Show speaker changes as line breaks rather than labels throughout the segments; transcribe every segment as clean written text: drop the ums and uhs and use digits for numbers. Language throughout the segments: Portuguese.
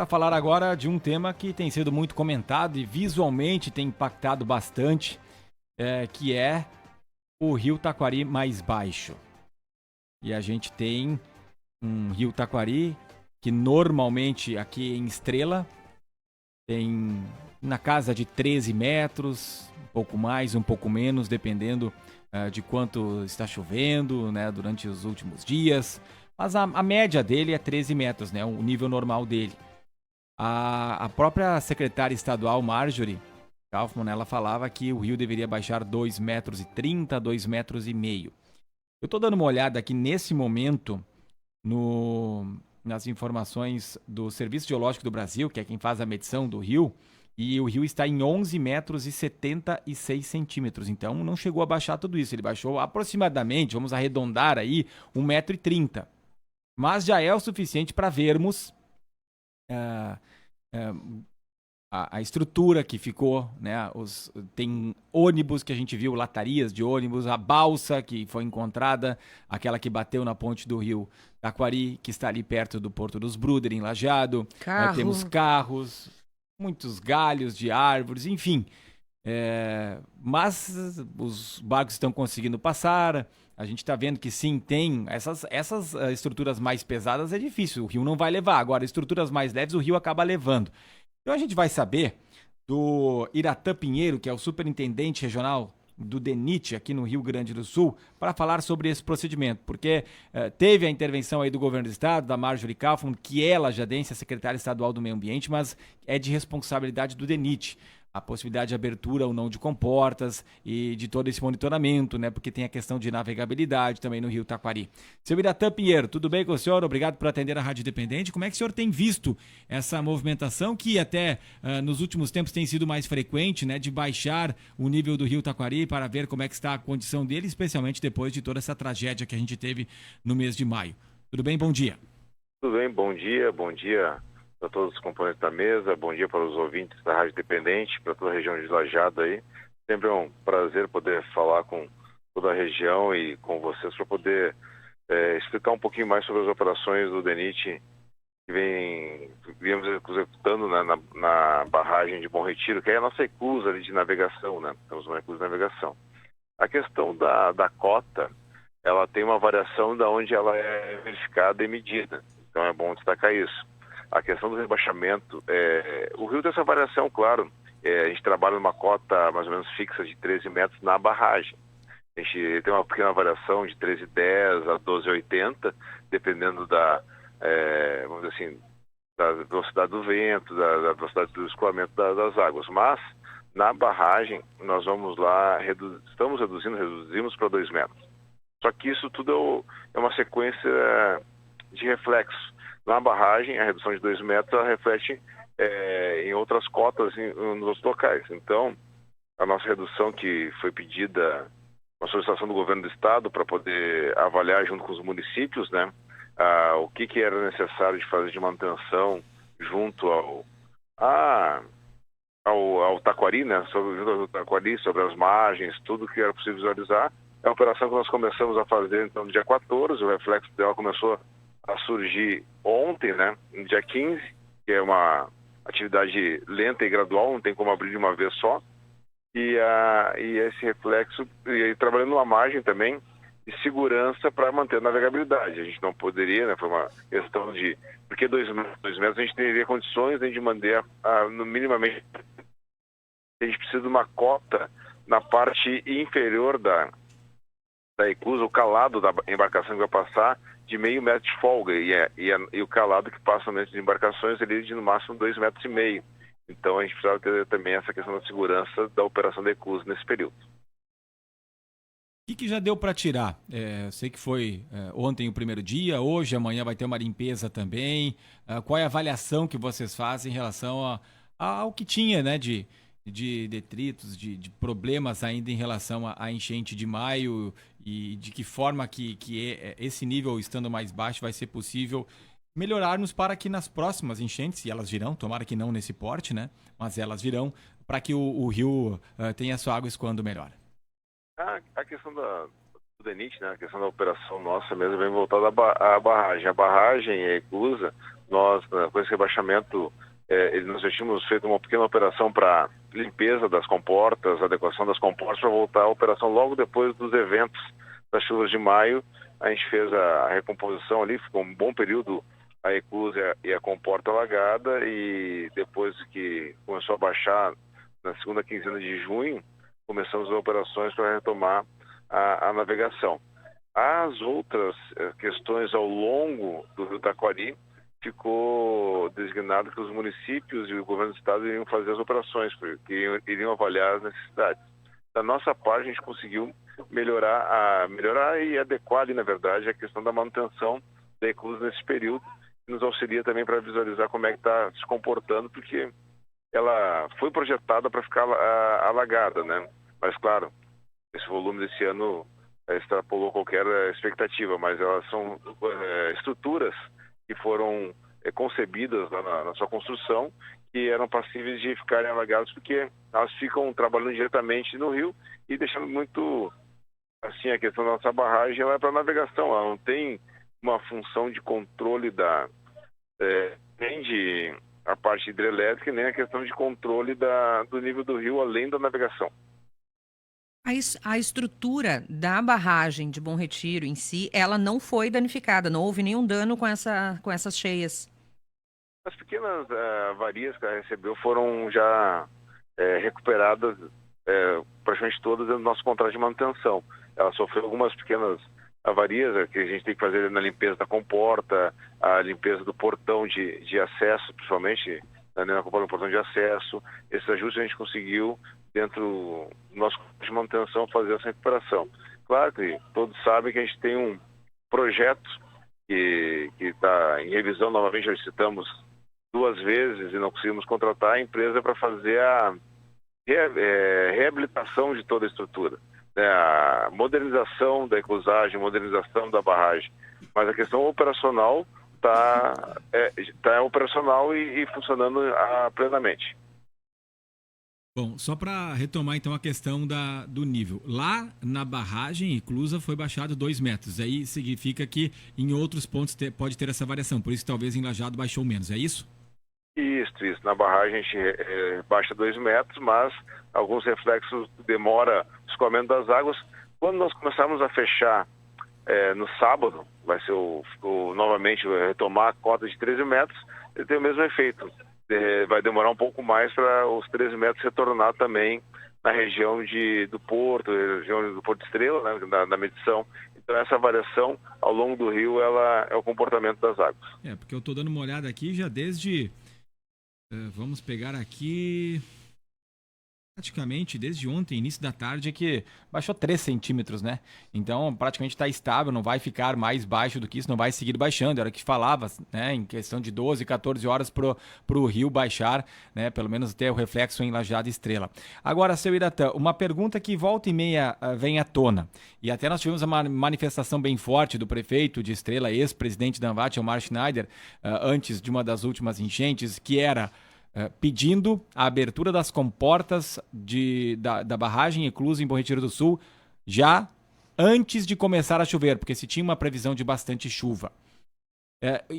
Para falar agora de um tema que tem sido muito comentado e visualmente tem impactado bastante, que é o Rio Taquari mais baixo. E a gente tem um Rio Taquari que normalmente aqui em Estrela tem na casa de 13 metros, um pouco mais, um pouco menos, dependendo de quanto está chovendo, né, durante os últimos dias. Mas a média dele é 13 metros, né, o nível normal dele. A própria secretária estadual, Marjorie Kaufmann, ela falava que o rio deveria baixar 2,30 metros, 2,5 metros. Eu estou dando uma olhada aqui nesse momento nas informações do Serviço Geológico do Brasil, que é quem faz a medição do rio, e o rio está em 11 metros e 76 centímetros. Então não chegou a baixar tudo isso, ele baixou aproximadamente, vamos arredondar aí, 1,30 m. Mas já é o suficiente para vermos a estrutura que ficou, né? Tem ônibus que a gente viu, latarias de ônibus, a balsa que foi encontrada, aquela que bateu na ponte do rio Taquari, que está ali perto do Porto dos Bruder, em Lajeado. Temos carros, muitos galhos de árvores, enfim. Mas os barcos estão conseguindo passar. A gente está vendo que sim, tem essas estruturas mais pesadas, é difícil, o rio não vai levar. Agora, estruturas mais leves, o rio acaba levando. Então a gente vai saber do Iratã Pinheiro, que é o superintendente regional do DENIT aqui no Rio Grande do Sul, para falar sobre esse procedimento, porque teve a intervenção aí do governo do estado, da Marjorie Kaufmann, que é lajadense, a secretária estadual do meio ambiente, mas é de responsabilidade do DENIT. A possibilidade de abertura ou não de comportas e de todo esse monitoramento, né? Porque tem a questão de navegabilidade também no Rio Taquari. Seu Iratã Pinheiro, tudo bem com o senhor? Obrigado por atender a Rádio Independente. Como é que o senhor tem visto essa movimentação que até nos últimos tempos tem sido mais frequente, né? De baixar o nível do Rio Taquari para ver como é que está a condição dele, especialmente depois de toda essa tragédia que a gente teve no mês de maio. Tudo bem? Bom dia.
Tudo bem, bom dia para todos os componentes da mesa, bom dia para os ouvintes da Rádio Independente, para toda a região de Lajeado aí. Sempre é um prazer poder falar com toda a região e com vocês para poder explicar um pouquinho mais sobre as operações do DENIT que viemos executando, né, na barragem de Bom Retiro, que é a nossa eclusa ali de navegação, né? Temos uma eclusa de navegação. A questão da cota, ela tem uma variação da onde ela é verificada e medida, então é bom destacar isso. A questão do rebaixamento, o rio tem essa variação, claro. A gente trabalha numa cota mais ou menos fixa de 13 metros na barragem. A gente tem uma pequena variação de 13,10 a 12,80, dependendo vamos dizer assim, da velocidade do vento, da velocidade do escoamento das águas. Mas, na barragem, nós vamos lá, reduzimos para 2 metros. Só que isso tudo é uma sequência de reflexos. Na barragem, a redução de 2 metros ela reflete em outras cotas nos outros locais. Então, a nossa redução que foi pedida, uma solicitação do governo do estado para poder avaliar junto com os municípios, né, o que era necessário de fazer de manutenção junto ao Taquari, né, junto ao Taquari, sobre as margens, tudo que era possível visualizar. É uma operação que nós começamos a fazer então no dia 14, o reflexo dela começou a surgir ontem, né, no dia 15, que é uma atividade lenta e gradual, não tem como abrir de uma vez só, e esse reflexo, e trabalhando numa margem também de segurança para manter a navegabilidade. A gente não poderia, né, foi uma questão de, porque 2 metros a gente teria condições de manter no minimamente, a gente precisa de uma cota na parte inferior da eclusa, o calado da embarcação que vai passar, de meio metro de folga, e o calado que passa nessas embarcações ele de no máximo 2,5 metros. Então a gente precisava ter também essa questão da segurança da operação da eclusa nesse período.
O que já deu para tirar? Eu sei que foi ontem o primeiro dia, hoje, amanhã vai ter uma limpeza também. Qual é a avaliação que vocês fazem em relação ao que tinha, né, de detritos, de problemas ainda em relação à enchente de maio, e de que forma que esse nível estando mais baixo vai ser possível melhorarmos para que nas próximas enchentes, e elas virão, tomara que não nesse porte, né, mas elas virão, para que o rio tenha sua água escoando melhor.
A questão do DENIT, né, a questão da operação nossa mesmo vem voltada à barragem. A barragem e a eclusa, com esse rebaixamento, nós já tínhamos feito uma pequena operação para limpeza das comportas, adequação das comportas, para voltar à operação logo depois dos eventos das chuvas de maio. A gente fez a recomposição ali, ficou um bom período a eclusa e a comporta alagada, e depois que começou a baixar na segunda quinzena de junho, começamos as operações para retomar a navegação. As outras questões ao longo do Rio Taquari, ficou designado que os municípios e o governo do estado iriam fazer as operações, porque iriam avaliar as necessidades. Da nossa parte, a gente conseguiu melhorar e adequar ali, na verdade, a questão da manutenção da eclusa nesse período, que nos auxilia também para visualizar como é que está se comportando, porque ela foi projetada para ficar alagada, né? Mas, claro, esse volume desse ano extrapolou qualquer expectativa, mas elas são estruturas que foram concebidas na sua construção, que eram passíveis de ficarem alagadas, porque elas ficam trabalhando diretamente no rio e deixando muito, assim, a questão da nossa barragem, ela é para navegação, ela não tem uma função de controle nem de a parte hidrelétrica, nem a questão de controle do nível do rio, além da navegação.
A estrutura da barragem de Bom Retiro em si, ela não foi danificada, não houve nenhum dano com essas cheias.
As pequenas avarias que ela recebeu foram já recuperadas, praticamente todas, no nosso contrato de manutenção. Ela sofreu algumas pequenas avarias que a gente tem que fazer na limpeza da comporta, a limpeza do portão de acesso, principalmente na comporta do portão de acesso. Esses ajustes a gente conseguiu, dentro do nosso contrato de manutenção, fazer essa recuperação. Claro que todos sabem que a gente tem um projeto que está em revisão, novamente já citamos 2 vezes e não conseguimos contratar a empresa para fazer a reabilitação de toda a estrutura, né? A modernização da eclusagem, modernização da barragem. Mas a questão operacional está operacional e funcionando plenamente.
Bom, só para retomar então a questão do nível. Lá na barragem inclusa foi baixado 2 metros. Aí significa que em outros pontos pode ter essa variação. Por isso talvez em Lajeado baixou menos. É isso?
Isso. Na barragem a gente baixa 2 metros, mas alguns reflexos demora o escoamento das águas. Quando nós começarmos a fechar no sábado, vai ser novamente retomar a cota de 13 metros, ele tem o mesmo efeito. Vai demorar um pouco mais para os 13 metros retornar também na região do Porto, região do Porto Estrela, né, na medição. Então essa variação ao longo do rio, ela é o comportamento das águas.
Porque eu estou dando uma olhada aqui já desde... vamos pegar aqui... praticamente desde ontem, início da tarde, que baixou 3 centímetros, né? Então, praticamente está estável, não vai ficar mais baixo do que isso, não vai seguir baixando. Era o que falava, né? Em questão de 12, 14 horas pro rio baixar, né? Pelo menos ter o reflexo em Lajeado e Estrela. Agora, seu Iratã, uma pergunta que volta e meia vem à tona. E até nós tivemos uma manifestação bem forte do prefeito de Estrela, ex-presidente da Anvat, Elmar Schneider, antes de uma das últimas enchentes, que era... pedindo a abertura das comportas da barragem eclusa em Bom Retiro do Sul já antes de começar a chover, porque se tinha uma previsão de bastante chuva.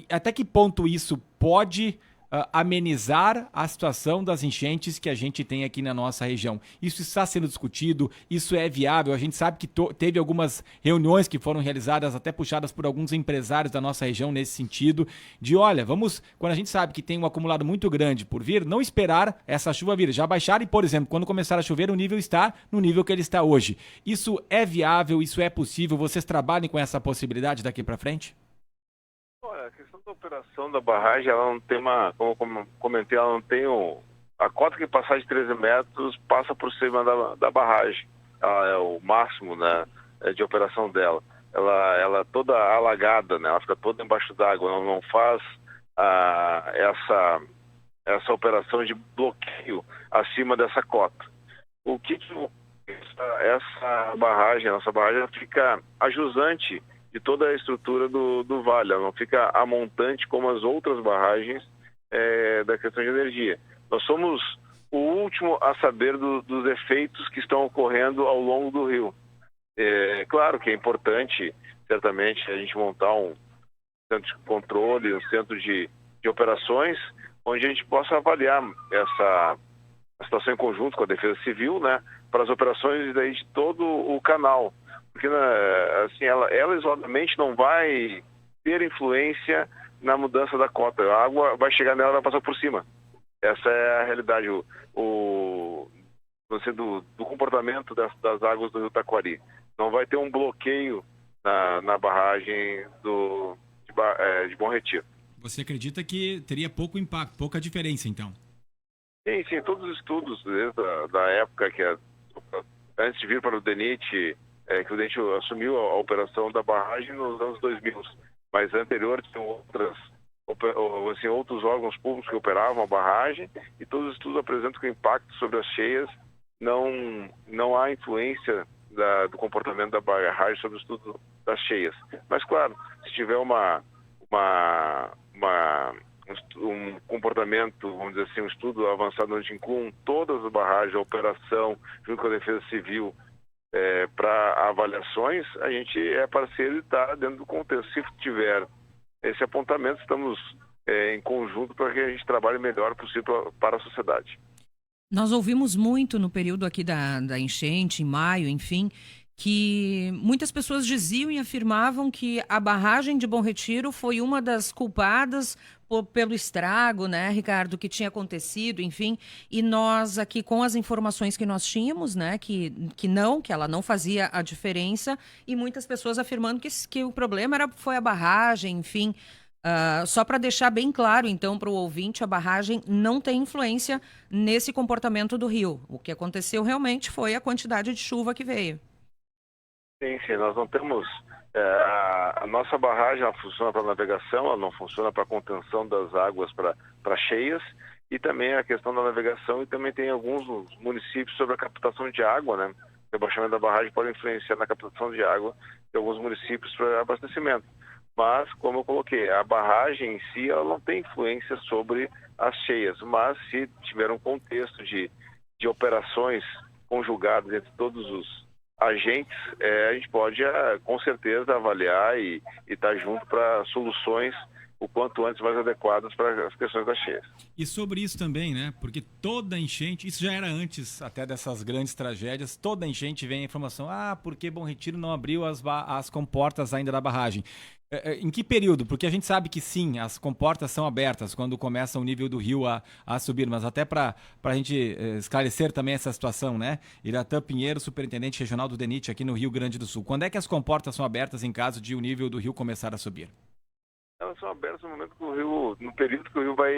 Até que ponto isso pode amenizar a situação das enchentes que a gente tem aqui na nossa região? Isso está sendo discutido, isso é viável? A gente sabe que teve algumas reuniões que foram realizadas, até puxadas por alguns empresários da nossa região nesse sentido, de olha, quando a gente sabe que tem um acumulado muito grande por vir, não esperar essa chuva vir, já baixar e, por exemplo, quando começar a chover, o nível está no nível que ele está hoje. Isso é viável, isso é possível? Vocês trabalhem com essa possibilidade daqui para frente?
Olha, a questão da operação da barragem, ela não tem como comentei, ela não tem a cota que passar de 13 metros passa por cima da barragem. Ela é o máximo, né, de operação dela. Ela é toda alagada, né, ela fica toda embaixo d'água, não faz essa operação de bloqueio acima dessa cota. O que essa barragem, a nossa barragem, ela fica ajusante de toda a estrutura do vale, ela não fica amontante como as outras barragens da questão de energia. Nós somos o último a saber dos efeitos que estão ocorrendo ao longo do rio. Claro que é importante, certamente, a gente montar um centro de controle, um centro de de operações, onde a gente possa avaliar a situação em conjunto com a Defesa Civil, né, para as operações daí de todo o canal. Porque, né, assim, ela isoladamente não vai ter influência na mudança da cota. A água vai chegar nela e vai passar por cima. Essa é a realidade do comportamento das águas do Rio Taquari. Não vai ter um bloqueio na barragem de Bom Retiro.
Você acredita que teria pouco impacto, pouca diferença, então?
Sim, todos os estudos, desde da época antes de vir para o DENIT, que o DENIT assumiu a operação da barragem nos anos 2000, mas anterior tinham outros órgãos públicos que operavam a barragem, e todos os estudos apresentam que o impacto sobre as cheias não há influência do comportamento da barragem sobre o estudo das cheias. Mas, claro, se tiver um comportamento, vamos dizer assim, um estudo avançado onde incluam todas as barragens, a operação, junto com a Defesa Civil, para avaliações, a gente é parceiro e está dentro do contexto. Se tiver esse apontamento, estamos em conjunto para que a gente trabalhe o melhor possível para a sociedade.
Nós ouvimos muito no período aqui da enchente, em maio, enfim, que muitas pessoas diziam e afirmavam que a barragem de Bom Retiro foi uma das culpadas pelo estrago, né, Ricardo, que tinha acontecido, enfim, e nós aqui com as informações que nós tínhamos, né, que ela não fazia a diferença, e muitas pessoas afirmando que o problema foi a barragem, enfim. Só para deixar bem claro, então, para o ouvinte, a barragem não tem influência nesse comportamento do rio. O que aconteceu realmente foi a quantidade de chuva que veio.
Sim, nós não temos... a nossa barragem ela funciona para navegação, ela não funciona para contenção das águas para cheias, e também a questão da navegação, e também tem alguns municípios sobre a captação de água, né? O rebaixamento da barragem pode influenciar na captação de água de alguns municípios para abastecimento. Mas, como eu coloquei, a barragem em si ela não tem influência sobre as cheias, mas se tiver um contexto de operações conjugadas entre todos os agentes, a gente pode com certeza avaliar e estar junto para soluções o quanto antes mais adequadas para as questões das cheias.
E sobre isso também, né? Porque toda enchente, isso já era antes até dessas grandes tragédias, toda enchente vem a informação, por que Bom Retiro não abriu as comportas ainda da barragem? Em que período? Porque a gente sabe que sim, as comportas são abertas quando começa o nível do rio a subir, mas até para a gente esclarecer também essa situação, né? Iratã Pinheiro, superintendente regional do DENIT aqui no Rio Grande do Sul. Quando é que as comportas são abertas em caso de o nível do rio começar a subir?
Elas são abertas no momento que o rio, no período que o rio vai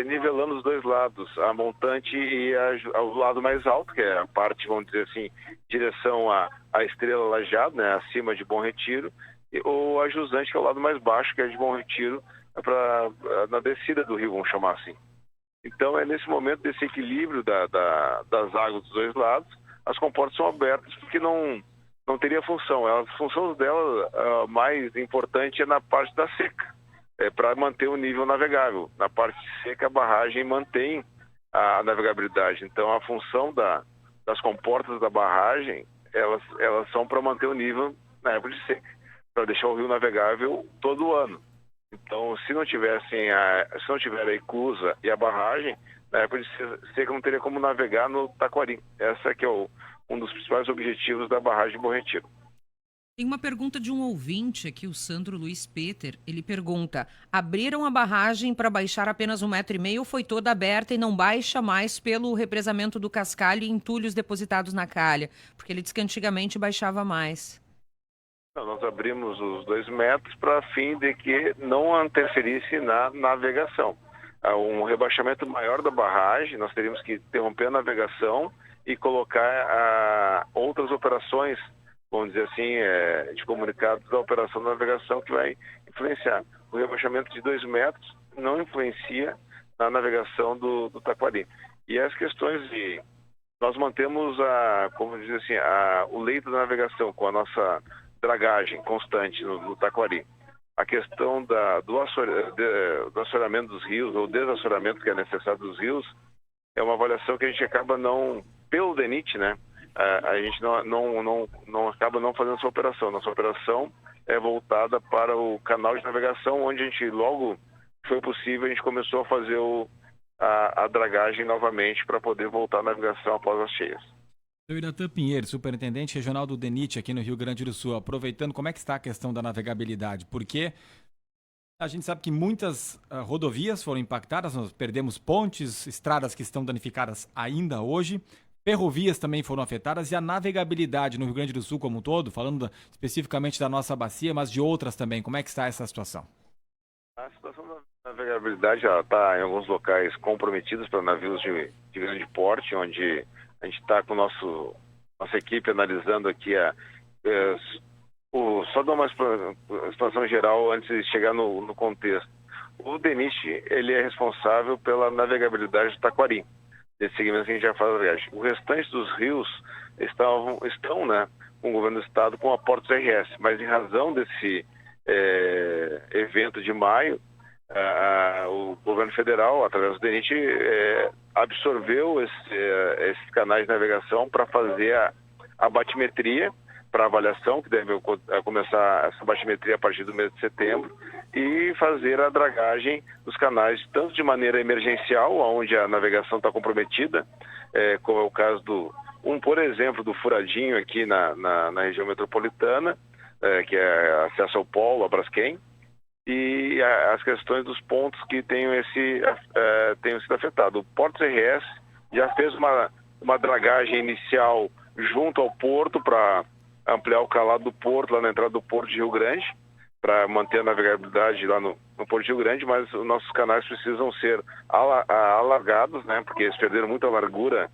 nivelando os dois lados, a montante e o lado mais alto, que é a parte, vamos dizer assim, direção à Estrela Lajeado, né, acima de Bom Retiro, ou a jusante, que é o lado mais baixo, que é de Bom Retiro, na descida do rio, vamos chamar assim. Então, é nesse momento desse equilíbrio das águas dos dois lados, as comportas são abertas porque não teria função. A função dela mais importante é na parte da seca, para manter o nível navegável. Na parte seca, a barragem mantém a navegabilidade. Então, a função das comportas da barragem, elas são para manter o nível na época de seca, para deixar o rio navegável todo o ano. Então, se não tiver a eclusa e a barragem, na época de seca não teria como navegar no Taquari. Essa que é um dos principais objetivos da barragem de Bom Retiro.
Tem uma pergunta de um ouvinte aqui, o Sandro Luiz Peter. Ele pergunta: abriram a barragem para baixar apenas 1,5 metro ou foi toda aberta e não baixa mais pelo represamento do cascalho e entulhos depositados na calha? Porque ele diz que antigamente baixava mais.
Nós abrimos os 2 metros para fim de que não interferisse na navegação. Um rebaixamento maior da barragem, nós teríamos que interromper a navegação e colocar outras operações, vamos dizer assim, de comunicados da operação da navegação que vai influenciar. O rebaixamento de 2 metros não influencia na navegação do Taquari. E as questões de... Nós mantemos, como dizer assim, o leito da navegação com a nossa dragagem constante no Taquari. A questão do assoreamento dos rios, ou desassoreamento que é necessário dos rios, é uma avaliação que a gente acaba pelo DENIT, né? A gente não acaba não fazendo essa operação. Nossa operação é voltada para o canal de navegação, onde a gente logo foi possível, a gente começou a fazer a dragagem novamente para poder voltar à navegação após as cheias.
Seu Iratã Pinheiro, superintendente regional do DENIT aqui no Rio Grande do Sul, aproveitando, como é que está a questão da navegabilidade? Porque a gente sabe que muitas rodovias foram impactadas, nós perdemos pontes, estradas que estão danificadas ainda hoje, ferrovias também foram afetadas e a navegabilidade no Rio Grande do Sul como um todo, falando especificamente da nossa bacia, mas de outras também, como é que está essa situação?
A situação da navegabilidade está em alguns locais comprometidos para navios de grande porte, onde a gente está com nossa equipe analisando aqui só dar uma expansão geral antes de chegar no contexto. O DENIT, ele é responsável pela navegabilidade do Taquari, desse segmento que a gente já faz a viagem. O restante dos rios estão, né, com o governo do estado com aportes RS, mas em razão desse evento de maio, o governo federal, através do DENIT, absorveu esses canais de navegação para fazer a batimetria, para avaliação, que deve começar essa batimetria a partir do mês de setembro, e fazer a dragagem dos canais, tanto de maneira emergencial, onde a navegação está comprometida, como é o caso por exemplo, do furadinho aqui na região metropolitana, que é acesso ao Polo, a Braskem, e as questões dos pontos que tenham sido afetados. O Portos RS já fez uma dragagem inicial junto ao porto para ampliar o calado do porto, lá na entrada do Porto de Rio Grande, para manter a navegabilidade lá no Porto de Rio Grande, mas os nossos canais precisam ser alargados, né, porque eles perderam muita largura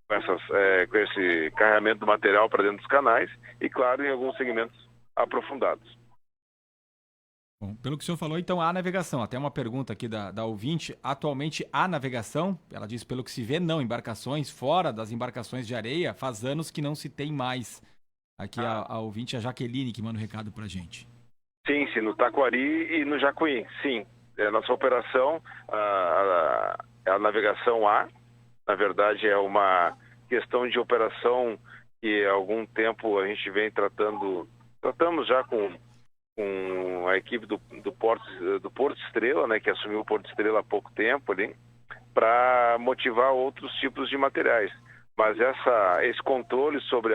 com esse carregamento do material para dentro dos canais e, claro, em alguns segmentos aprofundados.
Bom, pelo que o senhor falou, então há navegação. Até uma pergunta aqui da ouvinte. Atualmente há navegação? Ela diz, pelo que se vê, não. Embarcações fora das embarcações de areia, faz anos que não se tem mais. Aqui a ouvinte, a Jaqueline, que manda um recado pra gente.
Sim, no Taquari e no Jacuí, sim. Nossa operação, a navegação há. Na verdade, é uma questão de operação que há algum tempo a gente vem tratamos já com a equipe do Porto Estrela, né, que assumiu o Porto Estrela há pouco tempo ali, para motivar outros tipos de materiais. Mas esse controle sobre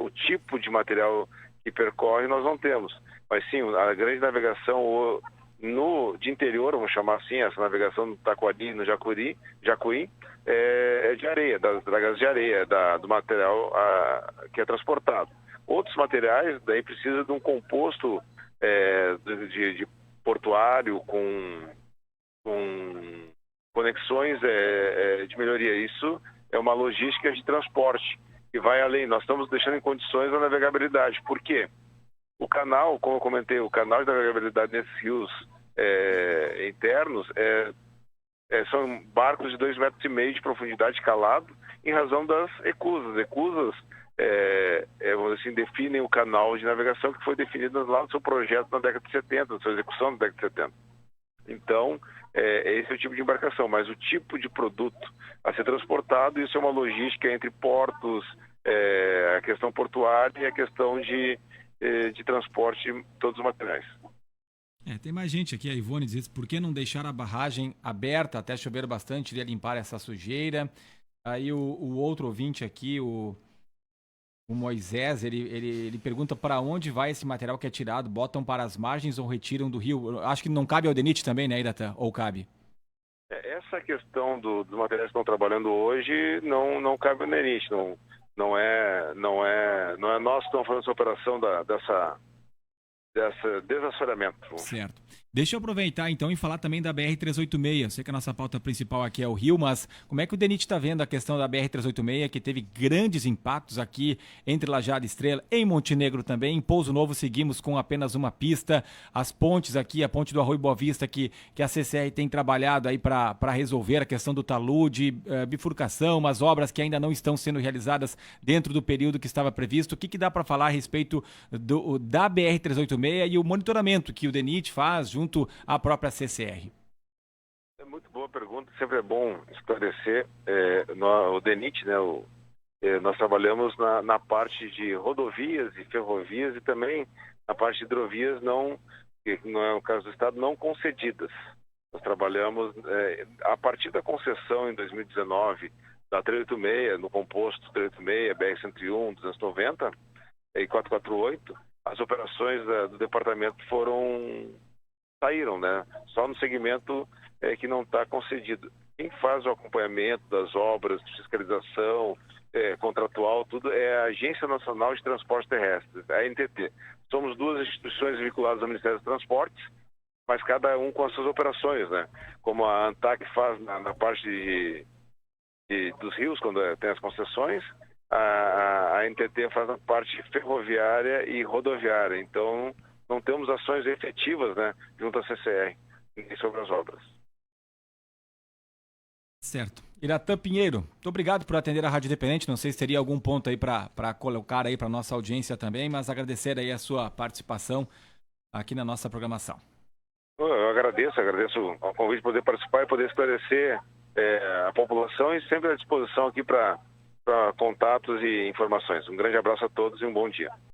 o tipo de material que percorre nós não temos. Mas sim, a grande navegação de interior, vamos chamar assim, essa navegação no Taquari e no Jacuí, é de areia, das dragas de areia, do material que é transportado. Outros materiais, daí precisa de um composto de portuário com conexões de melhoria. Isso é uma logística de transporte que vai além. Nós estamos deixando em condições a navegabilidade. Por quê? O canal, como eu comentei, o canal de navegabilidade nesses rios internos são barcos de 2,5 metros de profundidade calado em razão das ecusas. Ecusas, vamos dizer assim, definem o canal de navegação que foi definido lá no seu projeto na década de 70, na sua execução na década de 70. Então, esse é o tipo de embarcação, mas o tipo de produto a ser transportado, isso é uma logística entre portos, a questão portuária e a questão de transporte de todos os materiais.
Tem mais gente aqui, a Ivone diz, por que não deixar a barragem aberta até chover bastante e limpar essa sujeira? Aí o outro ouvinte aqui, o Moisés, ele pergunta para onde vai esse material que é tirado, botam para as margens ou retiram do rio? Acho que não cabe ao DENIT também, né, Iratã? Ou cabe?
Essa questão dos materiais que estão trabalhando hoje não cabe ao DENIT, não é nós que estamos fazendo essa operação desse desassoreamento.
Certo. Deixa eu aproveitar então e falar também da BR-386. Eu sei que a nossa pauta principal aqui é o Rio, mas como é que o DENIT está vendo a questão da BR-386, que teve grandes impactos aqui entre Lajeado e Estrela, em Montenegro também. Em Pouso Novo seguimos com apenas uma pista. As pontes aqui, a ponte do Arroio Boa Vista, que a CCR tem trabalhado aí para resolver a questão do talude, bifurcação, umas obras que ainda não estão sendo realizadas dentro do período que estava previsto. O que dá para falar a respeito da BR-386 e o monitoramento que o DENIT faz junto à própria CCR?
É muito boa pergunta, sempre é bom esclarecer. O DENIT, né, nós trabalhamos na parte de rodovias e ferrovias e também na parte de hidrovias que não é o caso do Estado, não concedidas. Nós trabalhamos a partir da concessão em 2019 da 386, no composto 386, BR-101, 290 e 448, as operações do departamento saíram, né? Só no segmento que não está concedido. Quem faz o acompanhamento das obras, fiscalização, contratual, tudo é a Agência Nacional de Transportes Terrestres, a ANTT. Somos duas instituições vinculadas ao Ministério dos Transportes, mas cada um com as suas operações, né? Como a ANTAC faz na parte dos rios, quando tem as concessões, a ANTT faz na parte ferroviária e rodoviária. Então, não temos ações efetivas, né, junto à CCR sobre as obras.
Certo. Iratã Pinheiro, muito obrigado por atender a Rádio Independente. Não sei se teria algum ponto aí para colocar aí para nossa audiência também, mas agradecer aí a sua participação aqui na nossa programação.
Eu agradeço ao convite de poder participar e poder esclarecer a população e sempre à disposição aqui para contatos e informações. Um grande abraço a todos e um bom dia.